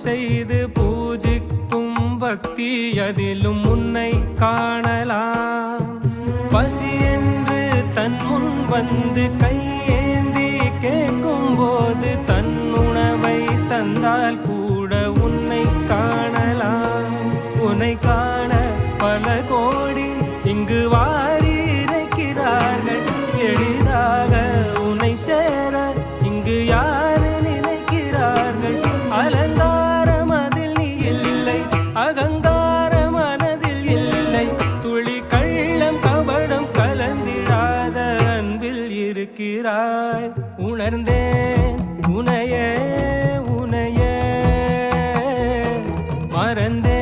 செய்து பூஜிக்கும் பக்தி அதிலும் உன்னை காணலாம். பசி என்று தன் முன் வந்து கையேந்தி கேட்கும் போது தன் உணவை தந்தால் கூட உன்னை காணலாம். உன்னை காண பல கோடி இங்கு வாரி இறைக்கிறார்கள். எளிதாக உன்னை சேர இங்கு யாரு நினைக்கிறார்கள். அலங்காரம் அதில் நீ இல்லை, அகங்கார மனதில் இல்லை. துளி கள்ளம் கபடம் கலந்திடாத அன்பில் இருக்கிறாய். உணர்ந்தேன் உனையே உனையே மறந்தேன்.